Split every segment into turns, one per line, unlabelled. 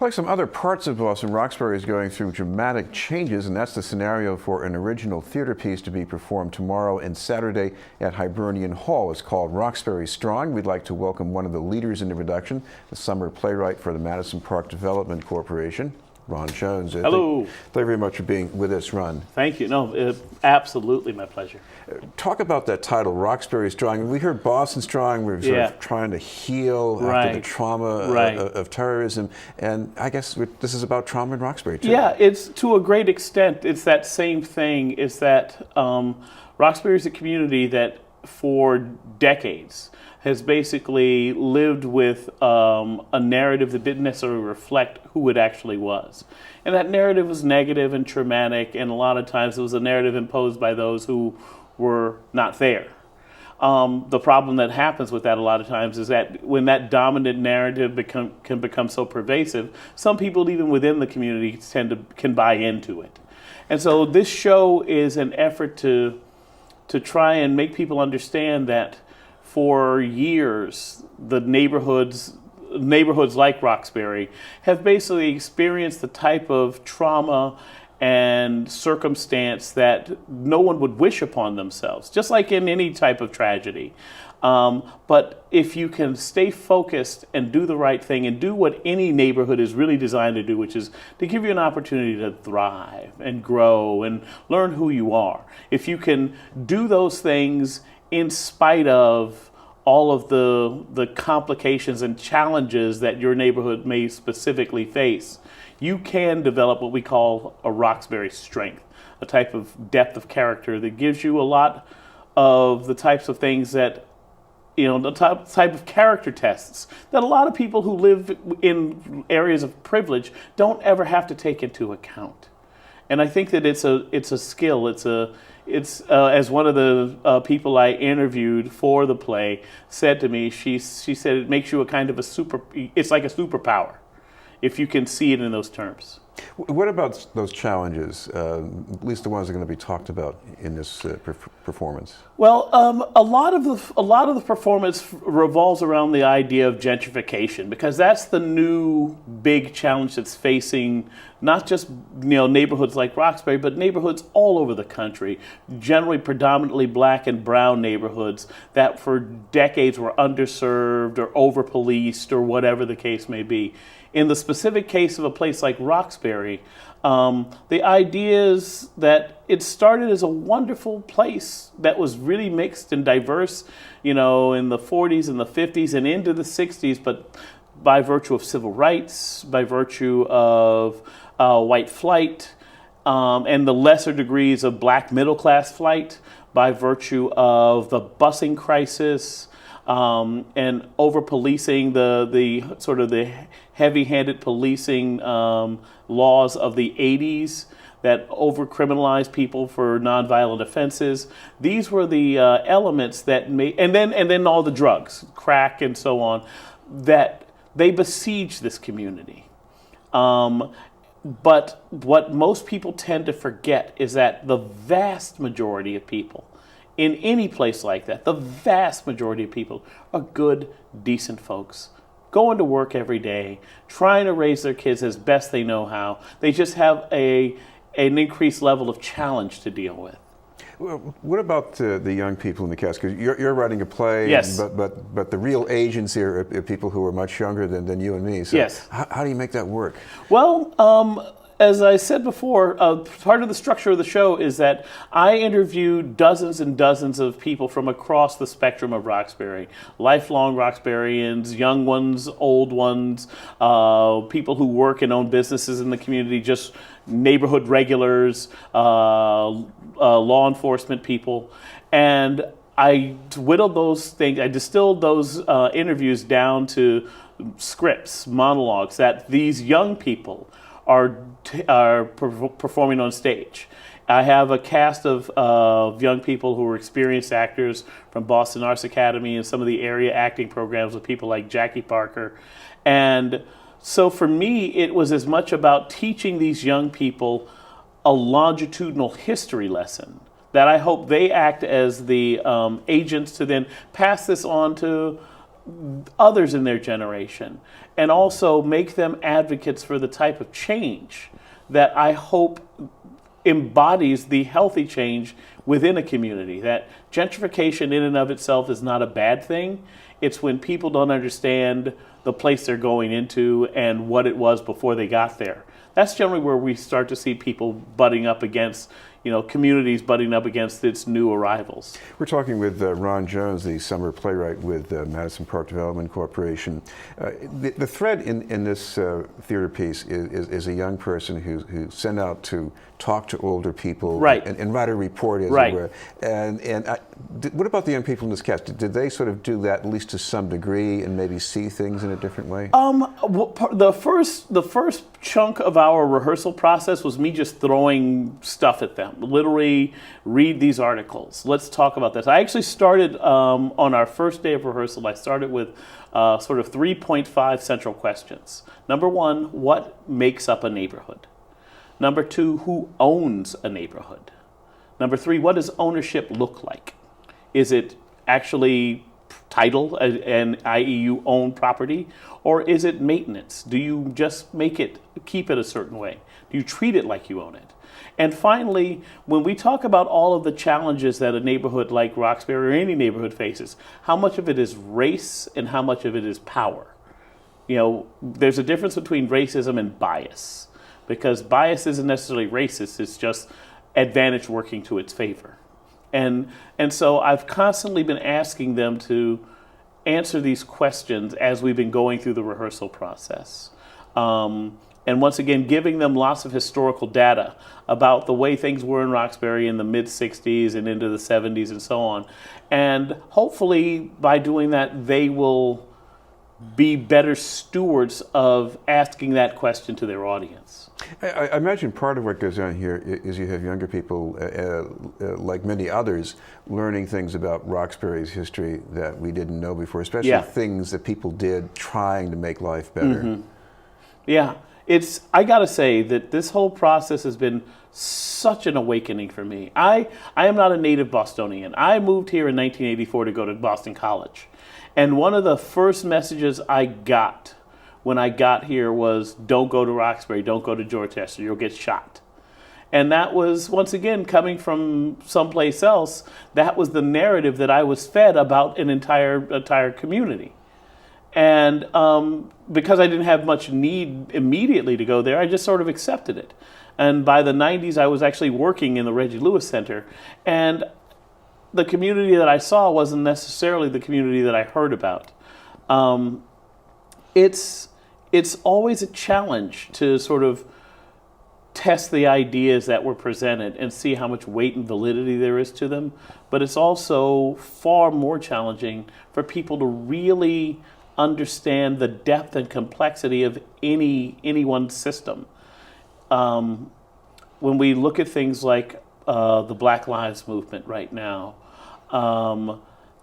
Like some other parts of Boston, Roxbury is going through dramatic changes, and that's the scenario for an original theater piece to be performed tomorrow and Saturday at Hibernian Hall. It's called Roxbury Strong. We'd like to welcome one of the leaders in the production, the summer playwright for the Madison Park Development Corporation, Ron Jones.
Hello.
Thank you very much for being with us, Ron.
Thank you. No, absolutely my pleasure.
Talk about that title, Roxbury Strong. We heard Boston Strong. We're sort of trying to heal after the trauma of terrorism. And I guess this is about trauma in Roxbury, too.
Yeah, it's to a great extent, it's that same thing. It's that Roxbury is a community that for decades has basically lived with a narrative that didn't necessarily reflect who it actually was. And that narrative was negative and traumatic, and a lot of times it was a narrative imposed by those who were not there. The problem that happens with that a lot of times is that when that dominant narrative can become so pervasive, some people even within the community can buy into it. And so this show is an effort to try and make people understand that for years, the neighborhoods like Roxbury have basically experienced the type of trauma and circumstance that no one would wish upon themselves, just like in any type of tragedy. But if you can stay focused and do the right thing and do what any neighborhood is really designed to do, which is to give you an opportunity to thrive and grow and learn who you are. If you can do those things in spite of all of the complications and challenges that your neighborhood may specifically face, you can develop what we call a Roxbury strength, a type of depth of character that gives you a lot of the types of things that, the type of character tests that a lot of people who live in areas of privilege don't ever have to take into account. And I think that it's a skill. It's as one of the people I interviewed for the play said to me, she said it makes you it's like a superpower if you can see it in those terms.
What about those challenges, at least the ones that are going to be talked about in this performance?
Well, a lot of the performance revolves around the idea of gentrification, because that's the new big challenge that's facing not just neighborhoods like Roxbury, but neighborhoods all over the country, generally predominantly black and brown neighborhoods that for decades were underserved or over-policed or whatever the case may be. In the specific case of a place like Roxbury, the idea is that it started as a wonderful place that was really mixed and diverse, in the 40s and the 50s and into the 60s, but by virtue of civil rights, by virtue of white flight, and the lesser degrees of black middle class flight, by virtue of the busing crisis, and over-policing, the sort of the heavy-handed policing laws of the 80s that over-criminalized people for nonviolent offenses. These were the elements that made, and then all the drugs, crack and so on, that they besieged this community. But what most people tend to forget is that the vast majority of people in any place like that, the vast majority of people are good, decent folks, going to work every day, trying to raise their kids as best they know how. They just have an increased level of challenge to deal with.
Well, what about the young people in the cast? Because you're writing a play,
yes,
but the real agents here are people who are much younger than you and me. So
yes.
How do you make that work?
Well, as I said before, part of the structure of the show is that I interview dozens and dozens of people from across the spectrum of Roxbury. Lifelong Roxburians, young ones, old ones, people who work and own businesses in the community, just neighborhood regulars, law enforcement people. And I whittled those things, I distilled those interviews down to scripts, monologues that these young people are performing on stage. I have a cast of young people who are experienced actors from Boston Arts Academy and some of the area acting programs with people like Jackie Parker. And so for me, it was as much about teaching these young people a longitudinal history lesson that I hope they act as the agents to then pass this on to others in their generation, and also make them advocates for the type of change that I hope embodies the healthy change within a community. That gentrification in and of itself is not a bad thing. It's when people don't understand the place they're going into and what it was before they got there. That's generally where we start to see people butting up against, communities butting up against its new arrivals.
We're talking with Ron Jones, the summer playwright with Madison Park Development Corporation. The thread in this theater piece is a young person who's sent out to talk to older people,
right,
and write a report, as
right,
it were. And what about the young people in this cast? Did they sort of do that at least to some degree and maybe see things in a different way?
The first chunk of our rehearsal process was me just throwing stuff at them. Literally, read these articles. Let's talk about this. I actually started on our first day of rehearsal. I started with sort of 3.5 central questions. Number one, what makes up a neighborhood? Number two, who owns a neighborhood? Number three, what does ownership look like? Is it actually title, and i.e. you own property, or is it maintenance? Do you just keep it a certain way? Do you treat it like you own it? And finally, when we talk about all of the challenges that a neighborhood like Roxbury or any neighborhood faces, how much of it is race and how much of it is power? There's a difference between racism and bias, because bias isn't necessarily racist, it's just advantage working to its favor. And so I've constantly been asking them to answer these questions as we've been going through the rehearsal process. And once again, giving them lots of historical data about the way things were in Roxbury in the mid-'60s and into the '70s and so on. And hopefully by doing that, they will be better stewards of asking that question to their audience.
I imagine part of what goes on here is you have younger people, like many others, learning things about Roxbury's history that we didn't know before, especially things that people did trying to make life better. Mm-hmm.
Yeah, I gotta say that this whole process has been such an awakening for me. I am not a native Bostonian. I moved here in 1984 to go to Boston College. And one of the first messages I got when I got here was, don't go to Roxbury, don't go to Dorchester, you'll get shot. And that was, once again, coming from someplace else, that was the narrative that I was fed about an entire community. And because I didn't have much need immediately to go there, I just sort of accepted it. And by the 90s, I was actually working in the Reggie Lewis Center. And the community that I saw wasn't necessarily the community that I heard about. It's always a challenge to sort of test the ideas that were presented and see how much weight and validity there is to them. But it's also far more challenging for people to really understand the depth and complexity of any one system. When we look at things like the Black Lives Movement right now,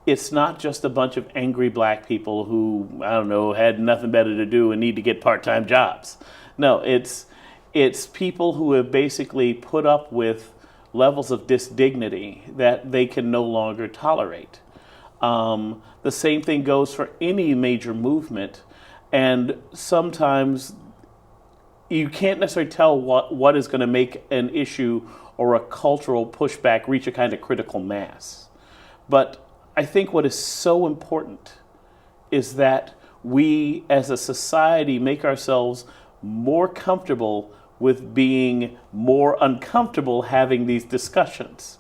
it's not just a bunch of angry black people who, I don't know, had nothing better to do and need to get part-time jobs. No, it's people who have basically put up with levels of disdignity that they can no longer tolerate. The same thing goes for any major movement, and sometimes you can't necessarily tell what is going to make an issue or a cultural pushback reach a kind of critical mass. But I think what is so important is that we as a society make ourselves more comfortable with being more uncomfortable having these discussions.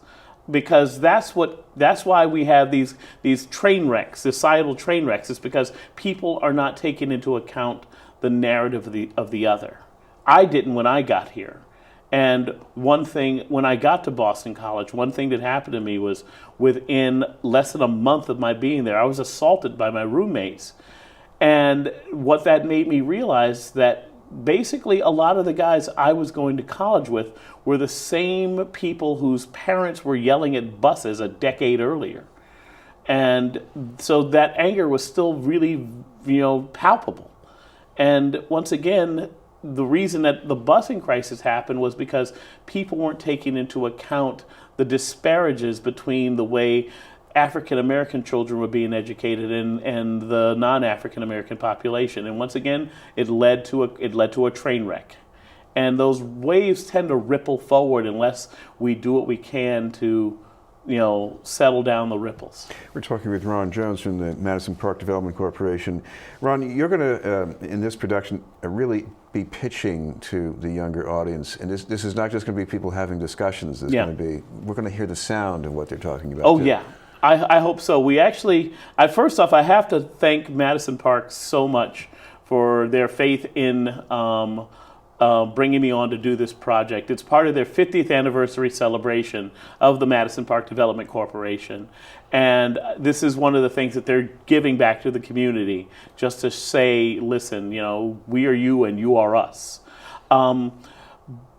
Because that's why we have these train wrecks, societal train wrecks, is because people are not taking into account the narrative of the other. I didn't when I got here. And one thing, when I got to Boston College, one thing that happened to me was within less than a month of my being there, I was assaulted by my roommates. And what that made me realize that basically a lot of the guys I was going to college with were the same people whose parents were yelling at buses a decade earlier. And so that anger was still really, palpable. And once again, the reason that the busing crisis happened was because people weren't taking into account the disparages between the way African American children were being educated and the non-African American population. And once again, it led to a train wreck. And those waves tend to ripple forward unless we do what we can to, settle down the ripples.
We're talking with Ron Jones from the Madison Park Development Corporation. Ron, you're going to, in this production, really be pitching to the younger audience. And this is not just going to be people having discussions. We're going to hear the sound of what they're talking about.
Oh,
too.
yeah. I hope so. We actually, first off, I have to thank Madison Park so much for their faith in bringing me on to do this project. It's part of their 50th anniversary celebration of the Madison Park Development Corporation. And this is one of the things that they're giving back to the community, just to say, listen, we are you and you are us.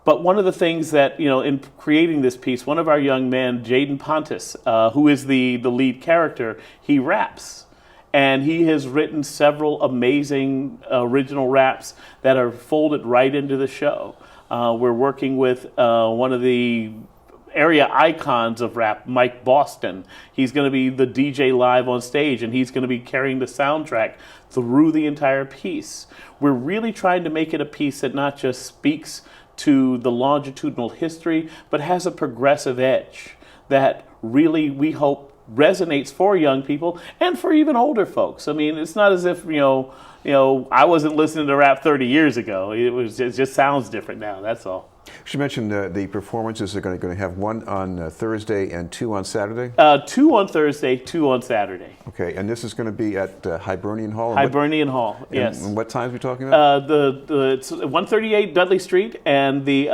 But one of the things that, in creating this piece, one of our young men, Jaden Pontus, who is the lead character, he raps. And he has written several amazing original raps that are folded right into the show. We're working with one of the area icons of rap, Mike Boston. He's going to be the DJ live on stage, and he's going to be carrying the soundtrack through the entire piece. We're really trying to make it a piece that not just speaks to the longitudinal history, but has a progressive edge that really, we hope, resonates for young people and for even older folks. I mean, it's not as if, I wasn't listening to rap 30 years ago. It just sounds different now, that's all.
She mentioned the performances are going to have one on Thursday and two on Saturday?
2 on Thursday, 2 on Saturday.
Okay, and this is going to be at Hibernian Hall?
Hibernian Hall, yes.
And what times are we talking about?
It's 138 Dudley Street, and the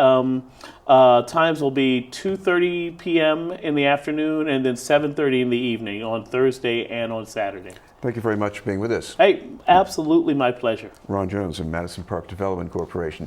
times will be 2:30 p.m. in the afternoon and then 7:30 in the evening on Thursday and on Saturday.
Thank you very much for being with us.
Hey, absolutely my pleasure.
Ron Jones of Madison Park Development Corporation.